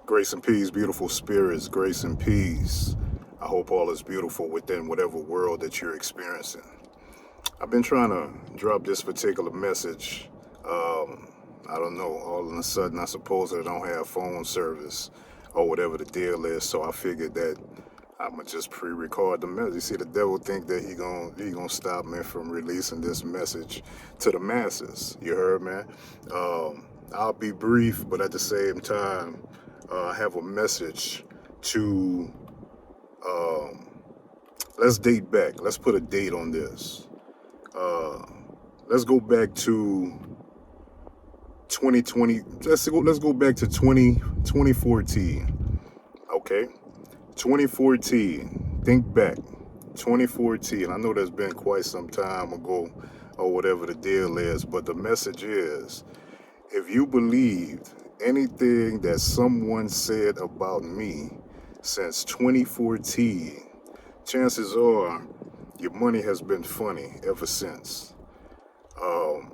Grace and peace, beautiful spirits, grace and peace. I hope all is beautiful within whatever world that you're experiencing. I've been trying to drop this particular message. I don't know, all of a sudden I suppose I don't have phone service or whatever the deal is, so I figured that I'ma just pre-record the message. See, the devil think that he gonna stop me from releasing this message to the masses. You heard, man? I'll be brief, but at the same time, I have a message to. Um, let's date back. Let's put a date on this. Uh, let's go back to 2020. Let's go back to 2014. Okay, 2014. Think back. 2014. I know that's been quite some time ago, or whatever the deal is. But the message is: if you believed anything that someone said about me since 2014, chances are your money has been funny ever since. Um,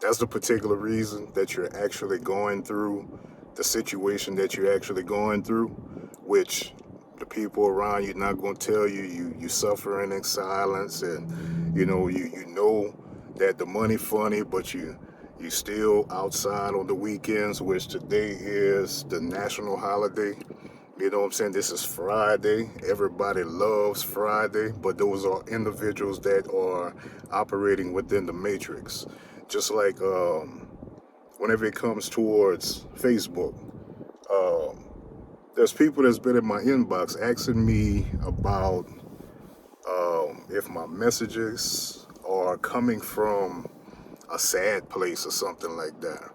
that's the particular reason that you're actually going through the situation that you're actually going through, which the people around you not going to tell you. You suffering in silence, and you know that the money funny, but you still outside on the weekends, which today is the national holiday. You know what I'm saying? This is Friday. Everybody loves Friday, but those are individuals that are operating within the matrix. Just like whenever it comes towards Facebook, um, there's people that's been in my inbox asking me about if my messages are coming from a sad place or something like that.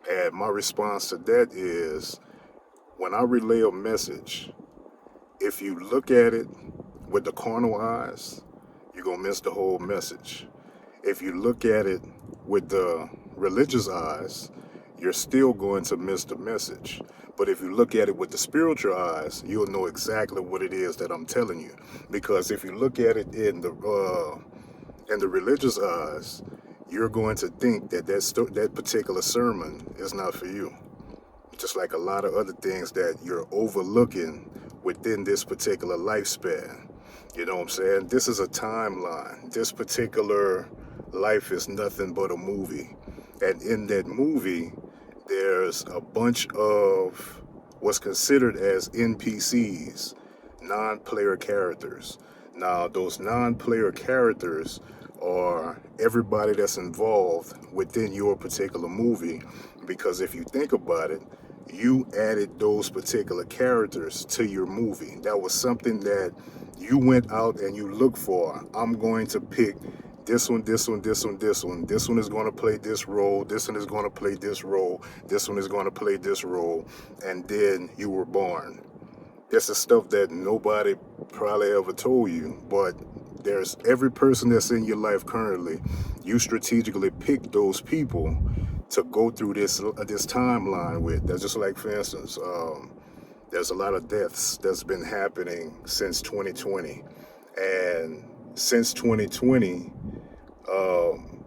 And my response to that is, when I relay a message, if you look at it with the carnal eyes, you're going to miss the whole message. If you look at it with the religious eyes, you're still going to miss the message. But if you look at it with the spiritual eyes, you'll know exactly what it is that I'm telling you. Because if you look at it in the religious eyes, you're going to think that that particular sermon is not for you. Just like a lot of other things that you're overlooking within this particular lifespan. You know what I'm saying? This is a timeline. This particular life is nothing but a movie. And in that movie, there's a bunch of what's considered as NPCs, non-player characters. Now, those non-player characters are everybody that's involved within your particular movie, because if you think about it, you added those particular characters to your movie. That was something that you went out and you looked for. I'm going to pick this one, this one, this one, this one. This one is going to play this role. This one is going to play this role. This one is going to play this role. And then you were born. That's the stuff that nobody probably ever told you, but there's every person that's in your life currently, you strategically pick those people to go through this timeline with. That's just like, for instance, there's a lot of deaths that's been happening since 2020, and since 2020, um,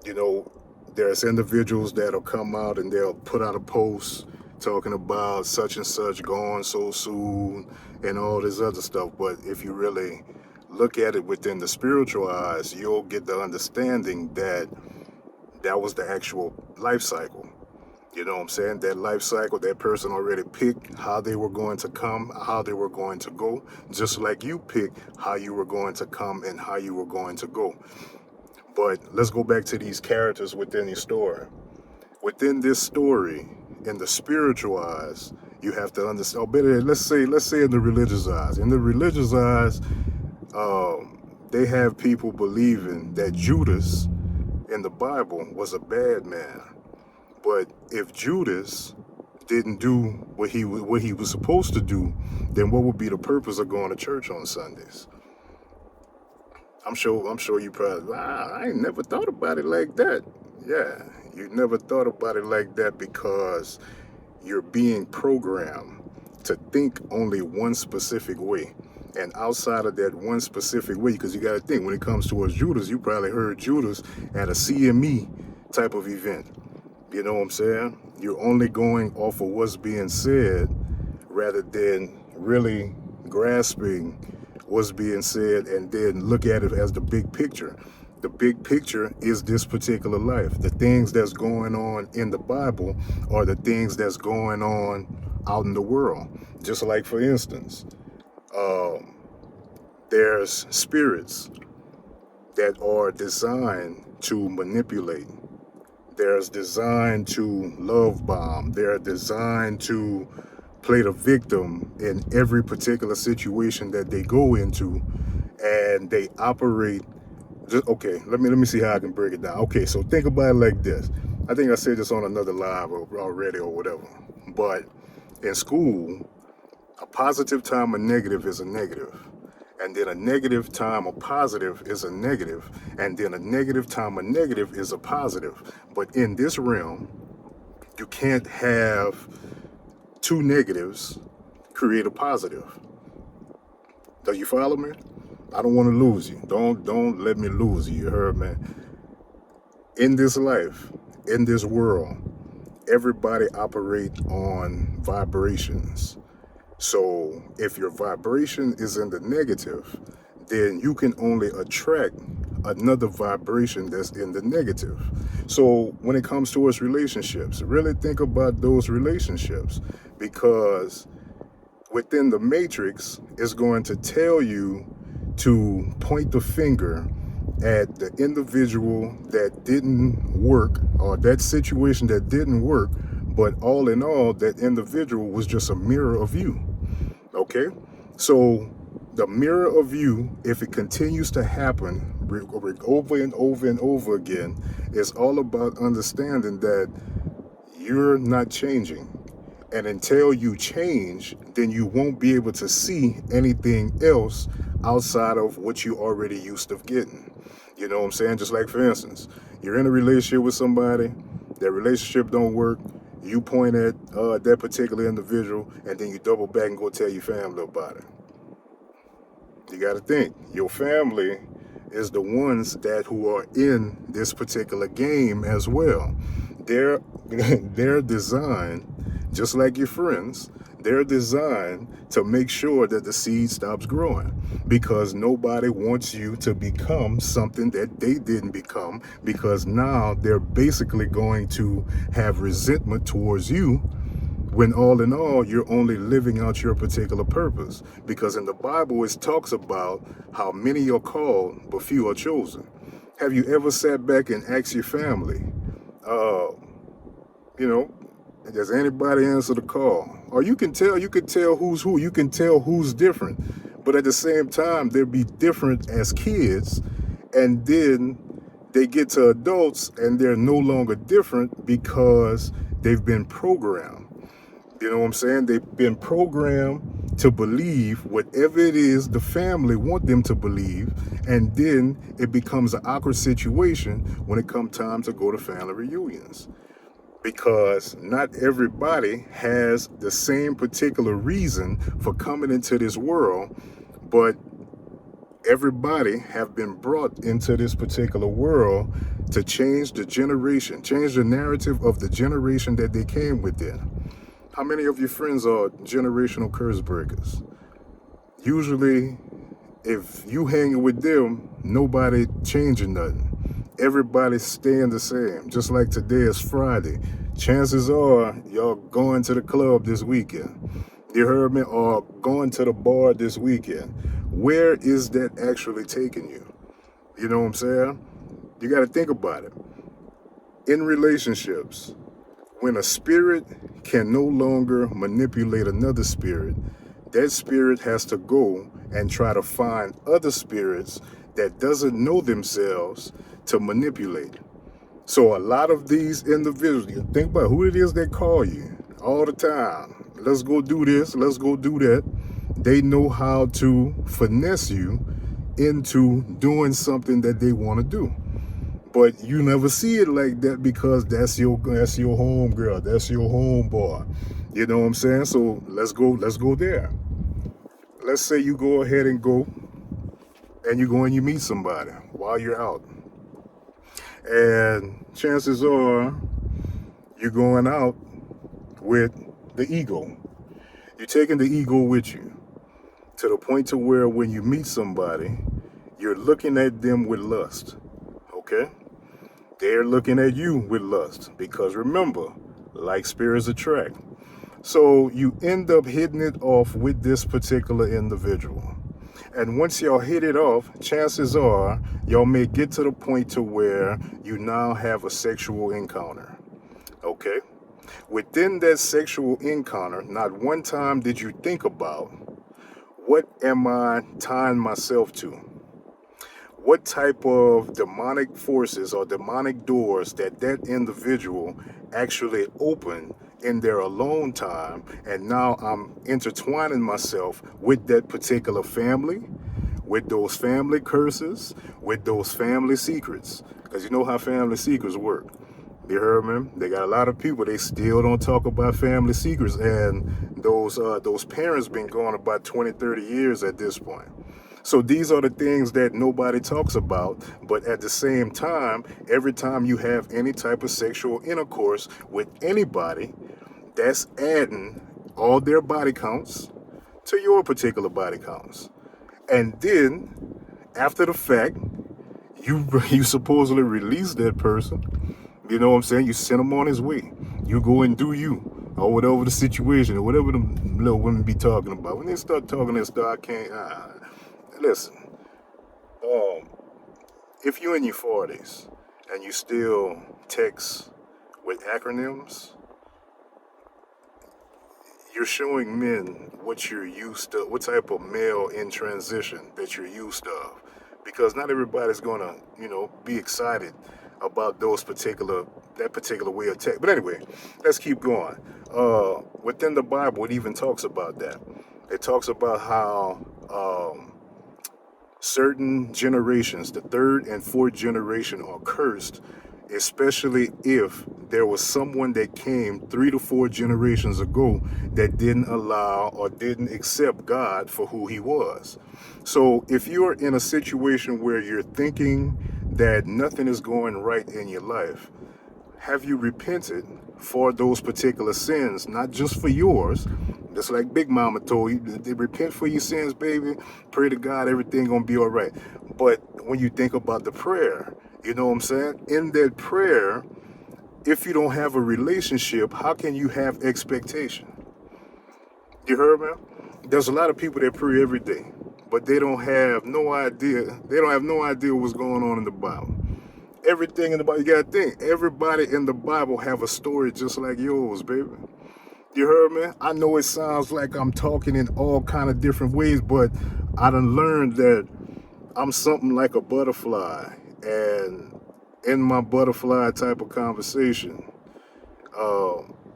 you know, there's individuals that'll come out and they'll put out a post talking about such and such gone so soon and all this other stuff. But if you really look at it within the spiritual eyes, you'll get the understanding that that was the actual life cycle. You know what I'm saying? That life cycle, that person already picked how they were going to come, how they were going to go, just like you picked how you were going to come and how you were going to go. But let's go back to these characters within the story. Within this story, in the spiritual eyes, you have to understand. Or better, let's say in the religious eyes. In the religious eyes, they have people believing that Judas in the Bible was a bad man. But if Judas didn't do what he was supposed to do, then what would be the purpose of going to church on Sundays? I'm sure you probably, I ain't never thought about it like that. Yeah, you never thought about it like that because you're being programmed to think only one specific way. And outside of that one specific way, because you got to think, when it comes towards Judas, you probably heard Judas at a CME type of event. You know what I'm saying? You're only going off of what's being said rather than really grasping what's being said and then look at it as the big picture. The big picture is this particular life. The things that's going on in the Bible are the things that's going on out in the world. Just like, for instance, um, there's spirits that are designed to manipulate. There's designed to love bomb. They're designed to play the victim in every particular situation that they go into, and they operate. Just, okay, let me see how I can break it down. Okay, so think about it like this. I think I said this on another live already or whatever. But in school, a positive time a negative is a negative. And then a negative time a positive is a negative. And then a negative time a negative is a positive. But in this realm, you can't have two negatives create a positive. Do you follow me? I don't want to lose you. Don't let me lose you. You heard me? In this life, in this world, everybody operate on vibrations. So if your vibration is in the negative, then you can only attract another vibration that's in the negative. So when it comes towards relationships, really think about those relationships, because within the matrix is going to tell you to point the finger at the individual that didn't work, or that situation that didn't work, but all in all, that individual was just a mirror of you. Okay? So the mirror of you, if it continues to happen over and over and over again, is all about understanding that you're not changing. And until you change, then you won't be able to see anything else outside of what you already used to getting. You know what I'm saying? Just like, for instance, you're in a relationship with somebody, that relationship don't work, you point at that particular individual, and then you double back and go tell your family about it. You got to think, your family is the ones that who are in this particular game as well. They're they're designed, just like your friends, they're designed to make sure that the seed stops growing, because nobody wants you to become something that they didn't become, because now they're basically going to have resentment towards you, when all in all, you're only living out your particular purpose. Because in the Bible, it talks about how many are called, but few are chosen. Have you ever sat back and asked your family, uh, you know, does anybody answer the call? Or you can tell who's who, you can tell who's different. But at the same time, they'll be different as kids, and then they get to adults and they're no longer different because they've been programmed. You know what I'm saying? They've been programmed to believe whatever it is the family want them to believe, and then it becomes an awkward situation when it comes time to go to family reunions. Because not everybody has the same particular reason for coming into this world, but everybody have been brought into this particular world to change the generation, change the narrative of the generation that they came within. How many of your friends are generational curse breakers? Usually, if you hanging with them, nobody changing nothing. Everybody's staying the same. Just like today is Friday. Chances are y'all going to the club this weekend. You heard me? Or going to the bar this weekend. Where is that actually taking you? You know what I'm saying? You got to think about it. In relationships, when a spirit can no longer manipulate another spirit, that spirit has to go and try to find other spirits that doesn't know themselves to manipulate. So a lot of these individuals, you think about who it is that call you all the time. Let's go do this, let's go do that. They know how to finesse you into doing something that they want to do. But you never see it like that, because that's your home girl, that's your home boy. You know what I'm saying? So let's go there. Let's say you go ahead and go, and you go and you meet somebody while you're out. And chances are You're going out with the ego. You're taking the ego with you to the point to where when you meet somebody, you're looking at them with lust. Okay? They're looking at you with lust because remember, like spirits attract. So you end up hitting it off with this particular individual. And once y'all hit it off, chances are y'all may get to the point to where you now have a sexual encounter. Okay? Within that sexual encounter, not one time did you think about what am I tying myself to? What type of demonic forces or demonic doors that individual actually opened in their alone time, and now I'm intertwining myself with that particular family, with those family curses, with those family secrets, because you know how family secrets work. You heard me? They got a lot of people, they still don't talk about family secrets, and those parents been going about 20, 30 years at this point. So these are the things that nobody talks about, but at the same time, every time you have any type of sexual intercourse with anybody, that's adding all their body counts to your particular body counts. And then, after the fact, you supposedly release that person. You know what I'm saying? You send him on his way. You go and do you, or whatever the situation, or whatever the little women be talking about. When they start talking that stuff, I can't. Listen, if you're in your 40s and you still text with acronyms, you're showing men what you're used to, what type of male in transition that you're used of. Because not everybody's gonna, be excited about that particular way of text. But anyway, let's keep going. Within the Bible, it even talks about that. It talks about how certain generations, the third and fourth generation, are cursed, especially if there was someone that came 3 to 4 generations ago that didn't allow or didn't accept God for who he was. So if you're in a situation where you're thinking that nothing is going right in your life, have you repented for those particular sins, not just for yours? Just like Big Mama told you, they repent for your sins, baby. Pray to God, everything gonna be all right. But when you think about the prayer, you know what I'm saying? In that prayer, if you don't have a relationship, how can you have expectation? You heard me? There's a lot of people that pray every day, but they don't have no idea. They don't have no idea what's going on in the Bible. Everything in the Bible, you gotta think, everybody in the Bible have a story just like yours, baby. You heard me? I know it sounds like I'm talking in all kind of different ways, but I done learned that I'm something like a butterfly. And in my butterfly type of conversation,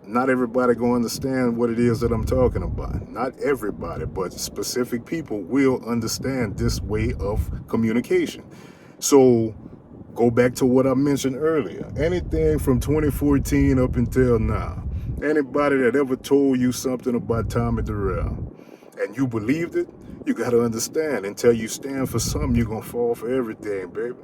not everybody gonna understand what it is that I'm talking about. Not everybody, but specific people will understand this way of communication. So go back to what I mentioned earlier. Anything from 2014 up until now. Anybody that ever told you something about Tommy Durrell and you believed it, you got to understand, until you stand for something, you're going to fall for everything, baby.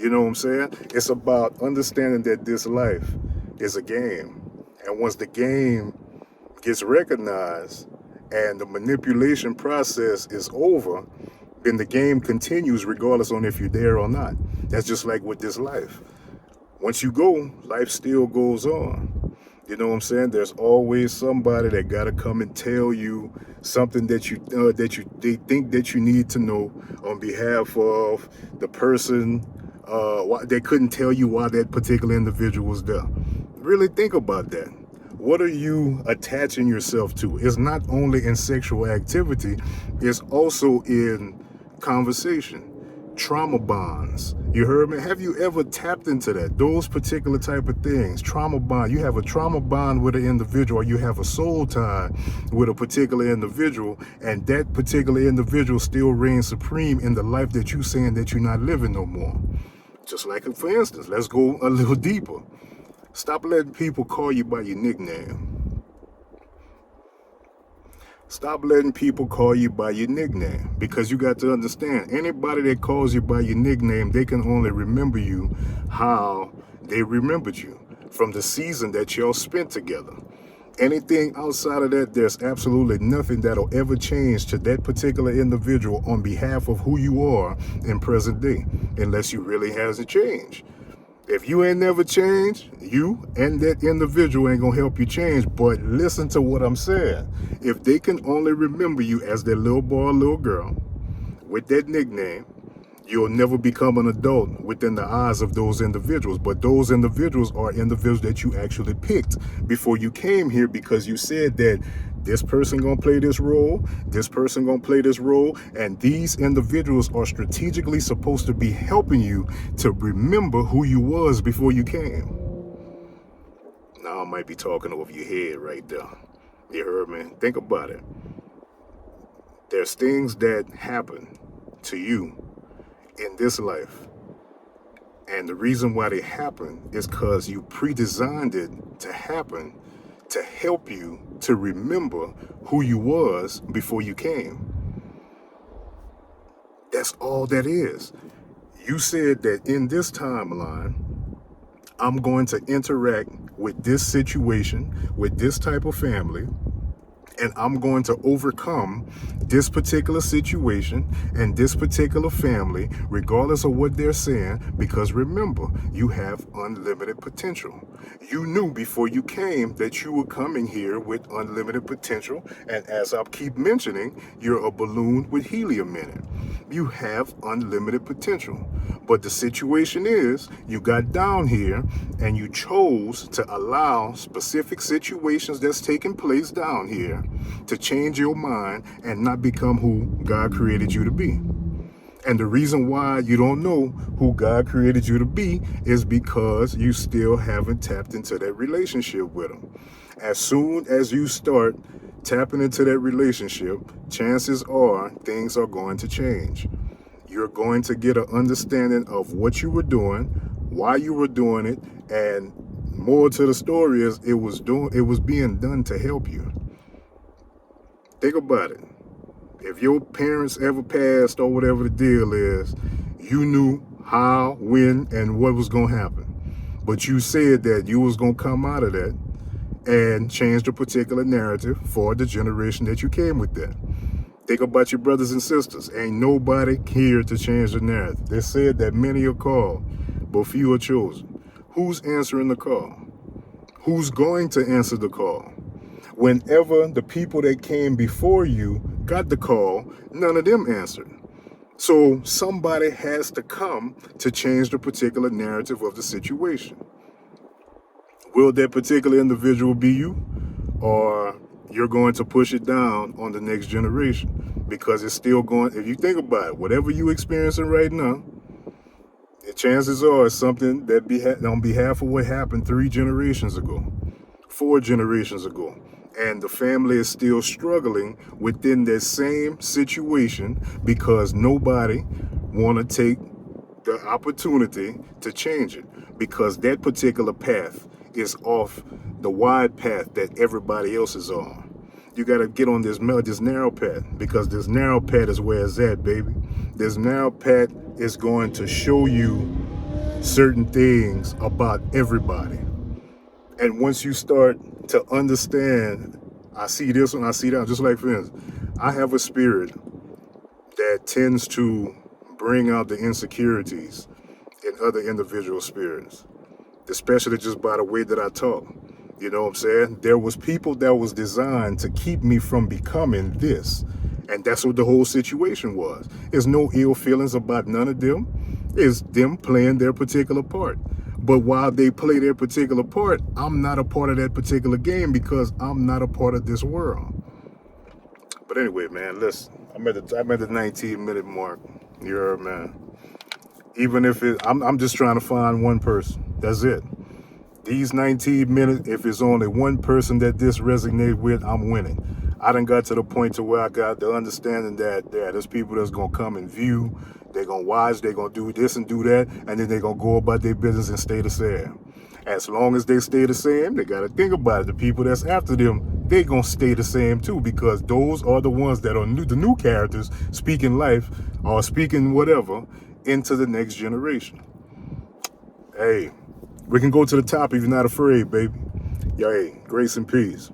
You know what I'm saying? It's about understanding that this life is a game. And once the game gets recognized and the manipulation process is over, then the game continues regardless on if you're there or not. That's just like with this life. Once you go, life still goes on. You know what I'm saying? There's always somebody that gotta come and tell you something that they think that you need to know on behalf of the person. Why they couldn't tell you why that particular individual was there. Really think about that. What are you attaching yourself to? It's not only in sexual activity, it's also in conversation. Trauma bonds. You heard me? Have you ever tapped into that? Those particular type of things. Trauma bond. You have a trauma bond with an individual, or you have a soul tie with a particular individual, and that particular individual still reigns supreme in the life that you saying that you're not living no more. Just like, for instance, let's go a little deeper. Stop letting people call you by your nickname. Stop letting people call you by your nickname, because you got to understand, anybody that calls you by your nickname, they can only remember you how they remembered you. from the season that y'all spent together. Anything outside of that, there's absolutely nothing that'll ever change to that particular individual on behalf of who you are in present day, unless you really hasn't changed. If you ain't never changed, you and that individual ain't gonna help you change. But listen to what I'm saying. If they can only remember you as their little boy or little girl with that nickname, you'll never become an adult within the eyes of those individuals. But those individuals are individuals that you actually picked before you came here, because you said that this person gonna play this role, this person gonna play this role, and these individuals are strategically supposed to be helping you to remember who you was before you came. Now I might be talking over your head right there. You heard me? Think about it. There's things that happen to you in this life, and the reason why they happen is because you pre-designed it to happen to help you to remember who you was before you came. That's all that is. You said that in this timeline, I'm going to interact with this situation, with this type of family, and I'm going to overcome this particular situation and this particular family, regardless of what they're saying, because remember, you have unlimited potential. You knew before you came that you were coming here with unlimited potential, and as I keep mentioning, you're a balloon with helium in it. You have unlimited potential. But the situation is, you got down here and you chose to allow specific situations that's taking place down here to change your mind and not become who God created you to be. And the reason why you don't know who God created you to be is because you still haven't tapped into that relationship with Him. As soon as you start tapping into that relationship, chances are things are going to change. You're going to get an understanding of what you were doing, why you were doing it, and more to the story is it was being done to help you. Think about it. If your parents ever passed or whatever the deal is, you knew how, when, and what was going to happen. But you said that you was going to come out of that and change the particular narrative for the generation that you came with that. Think about your brothers and sisters. Ain't nobody here to change the narrative. They said that many are called, but few are chosen. Who's answering the call? Who's going to answer the call? Whenever the people that came before you got the call, none of them answered. So somebody has to come to change the particular narrative of the situation. Will that particular individual be you? Or you're going to push it down on the next generation? Because it's still going, if you think about it, whatever you're experiencing right now, the chances are it's something that on behalf of what happened 3 generations ago, 4 generations ago. And the family is still struggling within that same situation because nobody want to take the opportunity to change it, because that particular path is off the wide path that everybody else is on. You got to get on this narrow path, because this narrow path is where it's at, baby. This narrow path is going to show you certain things about everybody. And once you start to understand, I see this one, I see that, just like for instance, I have a spirit that tends to bring out the insecurities in other individual spirits, especially just by the way that I talk. You know what I'm saying? There was people that was designed to keep me from becoming this. And that's what the whole situation was. There's no ill feelings about none of them. It's them playing their particular part. But while they play their particular part, I'm not a part of that particular game because I'm not a part of this world. But anyway, man, listen, I'm at the 19-minute mark. You heard, man. Even if I'm just trying to find one person. That's it. These 19 minutes, if it's only one person that this resonates with, I'm winning. I done got to the point to where I got the understanding that there's people that's going to come and view, they're going to watch, they're going to do this and do that, and then they're going to go about their business and stay the same. As long as they stay the same, they got to think about it. The people that's after them, they're going to stay the same too, because those are the ones that are the new characters speaking life or speaking whatever into the next generation. Hey, We can go to the top if you're not afraid, baby. Yo, hey, grace and peace.